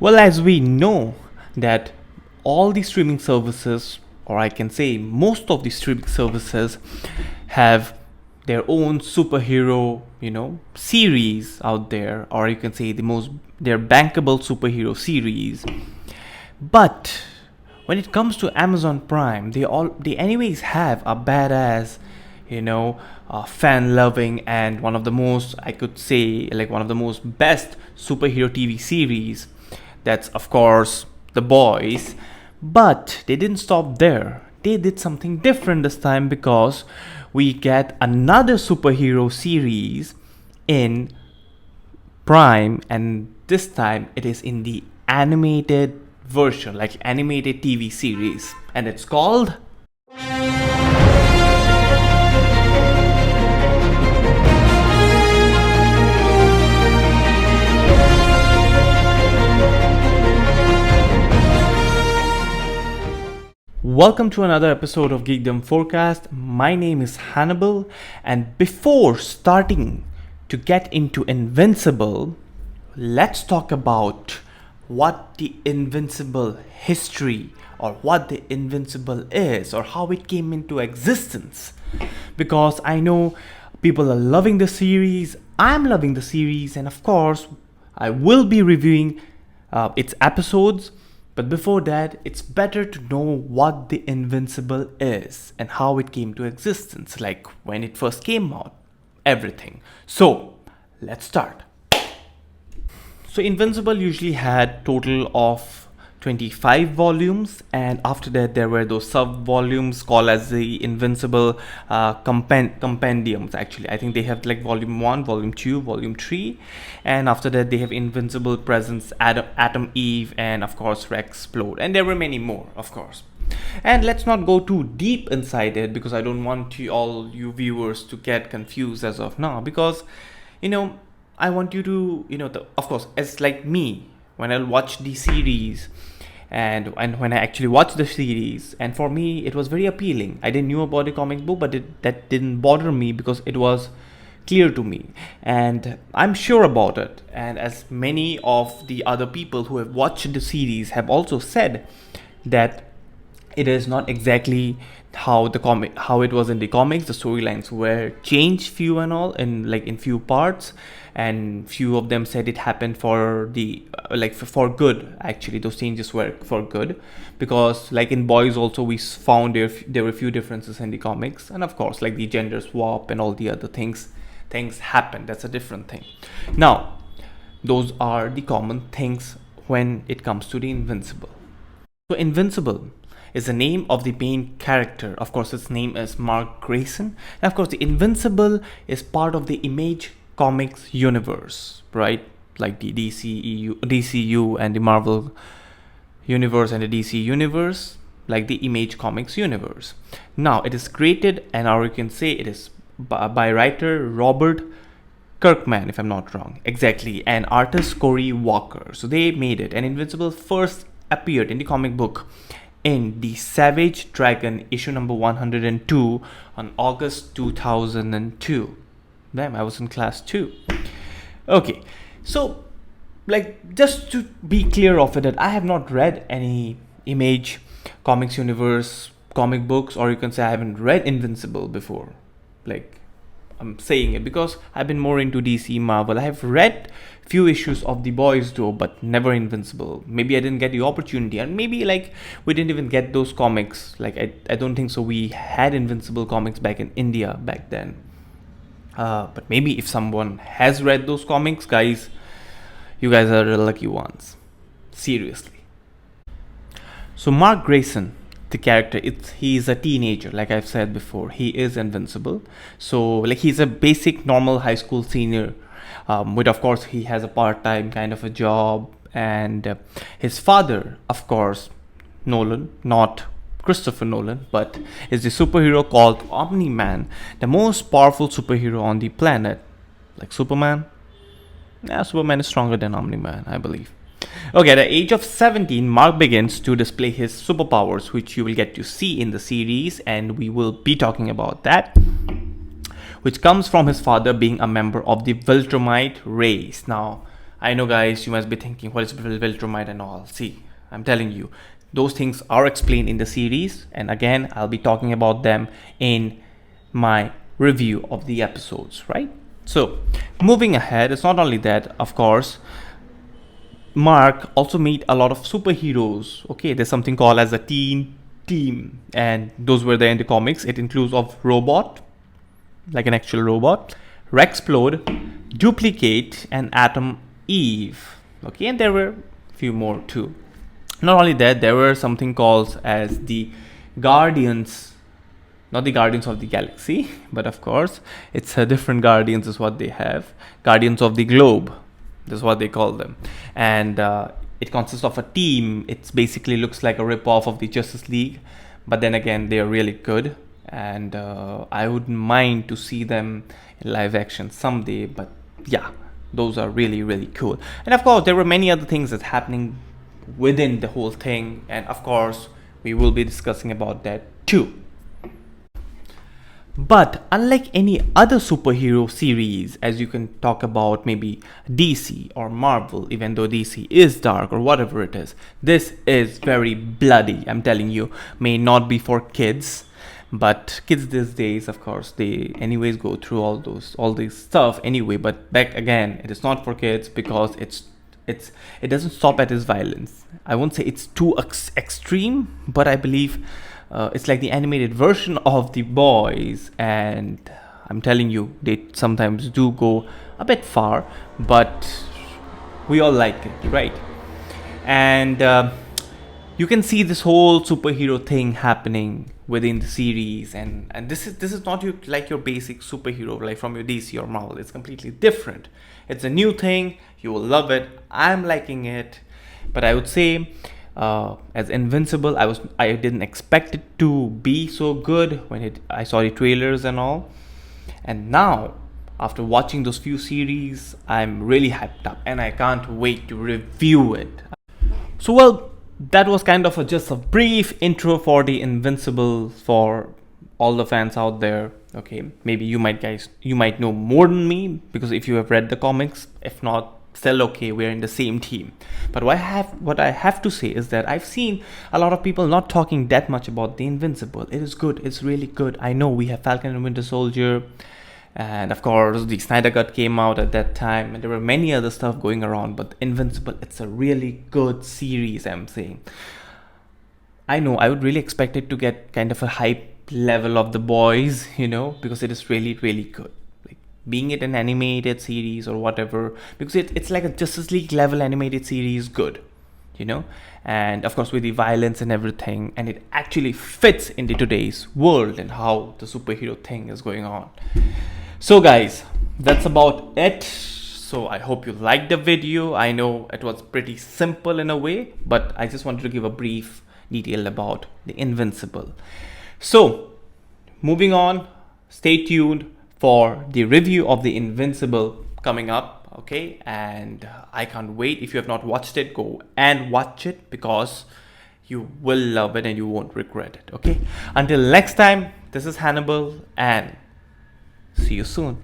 Well, as we know that all the streaming services, or I can say most of the streaming services, have their own superhero, series out there, or you can say their bankable superhero series. But when it comes to Amazon Prime, they anyways have a badass, fan loving and one of the most, I could say, like one of the most best superhero TV series. That's of course The Boys. But they didn't stop there. They did something different this time because we get another superhero series in Prime, and this time it is in the animated version, like animated TV series, and it's called Welcome to another episode of Geekdom Forecast. My name is Hannibal, and before starting to get into Invincible, let's talk about what the Invincible history or what the Invincible is or how it came into existence. Because I know people are loving the series, I'm loving the series, and of course, I will be reviewing its episodes. But before that, it's better to know what the Invincible is and how it came to existence, like when it first came out, everything. So, let's start. So, Invincible usually had total of 25 volumes, and after that there were those sub volumes called as the Invincible compendiums. Actually, I think they have like volume 1, volume 2, volume 3, and after that they have Invincible Presence, Atom Eve, and of course Rexplode, and there were many more, of course. And let's not go too deep inside it because I don't want all you viewers to get confused as of now, because I want you to of course, as like me, when I watch the series and when I actually watched the series, and for me it was very appealing. I didn't know about the comic book, but that didn't bother me because it was clear to me and I'm sure about it. And as many of the other people who have watched the series have also said that it is not exactly how it was in the comics. The storylines were changed few and all in few parts, and few of them said it happened for the for good. Actually, those changes were for good, because like in Boys also we found there were a few differences in the comics, and of course like the gender swap and all the other things happen. That's a different thing. Now, those are the common things when it comes to the Invincible. So Invincible is the name of the main character. Of course, its name is Mark Grayson. And of course, the Invincible is part of the Image Comics universe, right? Like the DCU and the Marvel universe and the DC universe, like the Image Comics universe. Now, it is created, and or you can say it is by writer Robert Kirkman, if I'm not wrong, exactly, and artist Cory Walker. So they made it. And Invincible first appeared in the comic book in the Savage Dragon issue number 102 on August 2002. Damn, I was in class 2. Okay, so like just to be clear of it, that I have not read any Image Comics universe comic books, or you can say I haven't read Invincible before. Like, I'm saying it because I've been more into DC, Marvel. I have read few issues of The Boys though, but never Invincible. Maybe I didn't get the opportunity, and maybe like we didn't even get those comics. Like I don't think so we had Invincible comics back in India back then. But maybe if someone has read those comics, guys, you guys are the lucky ones. Seriously. So Mark Grayson, the character, he is a teenager. Like I've said before, he is Invincible. So like he's a basic normal high school senior, with of course he has a part-time kind of a job, and his father, of course, Nolan, not Christopher Nolan, but is the superhero called Omni-Man, the most powerful superhero on the planet. Like Superman. Yeah, Superman is stronger than Omni-Man, I believe. Okay, at the age of 17, Mark begins to display his superpowers, which you will get to see in the series, and we will be talking about that, which comes from his father being a member of the Viltrumite race. Now, I know, guys, you must be thinking, what is Viltrumite and all? See, I'm telling you, those things are explained in the series, and again, I'll be talking about them in my review of the episodes, right? So, moving ahead, it's not only that, of course, Mark also meet a lot of superheroes. Okay, there's something called as a teen team, and those were there in the comics. It includes of Robot, like an actual robot, Rexplode, Duplicate, and Atom Eve. Okay, and there were a few more too. Not only that, there were something called as the Guardians, not the Guardians of the Galaxy, but of course it's a different Guardians is what they have. Guardians of the Globe, that's what they call them, and it consists of a team. It basically looks like a rip-off of the Justice League, but then again, they are really good, and I wouldn't mind to see them in live action someday. But yeah, those are really, really cool. And of course, there were many other things that's happening within the whole thing, and of course, we will be discussing about that too. But unlike any other superhero series, as you can talk about maybe DC or Marvel, even though DC is dark or whatever it is, this is very bloody. I'm telling you, may not be for kids, but kids these days, of course, they anyways go through all this stuff anyway. But back again, it is not for kids because it doesn't stop at its violence. I won't say it's too extreme, but I believe it's like the animated version of The Boys, and I'm telling you, they sometimes do go a bit far, but we all like it, right? And you can see this whole superhero thing happening within the series, and this is not like your basic superhero like from your DC or Marvel. It's completely different. It's a new thing. You will love it. I'm liking it, but I would say, as Invincible, I didn't expect it to be so good when I saw the trailers and all, and now after watching those few series, I'm really hyped up and I can't wait to review it. So well, that was kind of just a brief intro for the Invincible for all the fans out there. Okay, maybe you might know more than me because if you have read the comics. If not, still okay, we're in the same team. But what I have to say is that I've seen a lot of people not talking that much about the Invincible. It is good. It's really good. I know we have Falcon and Winter Soldier, and of course the Snyder Cut came out at that time, and there were many other stuff going around, but Invincible, it's a really good series. I'm saying, I know I would really expect it to get kind of a hype level of The Boys, because it is really, really good, like being it an animated series or whatever, because it's like a Justice League level animated series, good, and of course with the violence and everything, and it actually fits into today's world and how the superhero thing is going on. So guys, that's about it. So I hope you liked the video. I know it was pretty simple in a way, but I just wanted to give a brief detail about the Invincible. So moving on, stay tuned for the review of the Invincible coming up. Okay, and I can't wait. If you have not watched it, go and watch it because you will love it and you won't regret it. Okay, until next time, this is Hannibal and see you soon.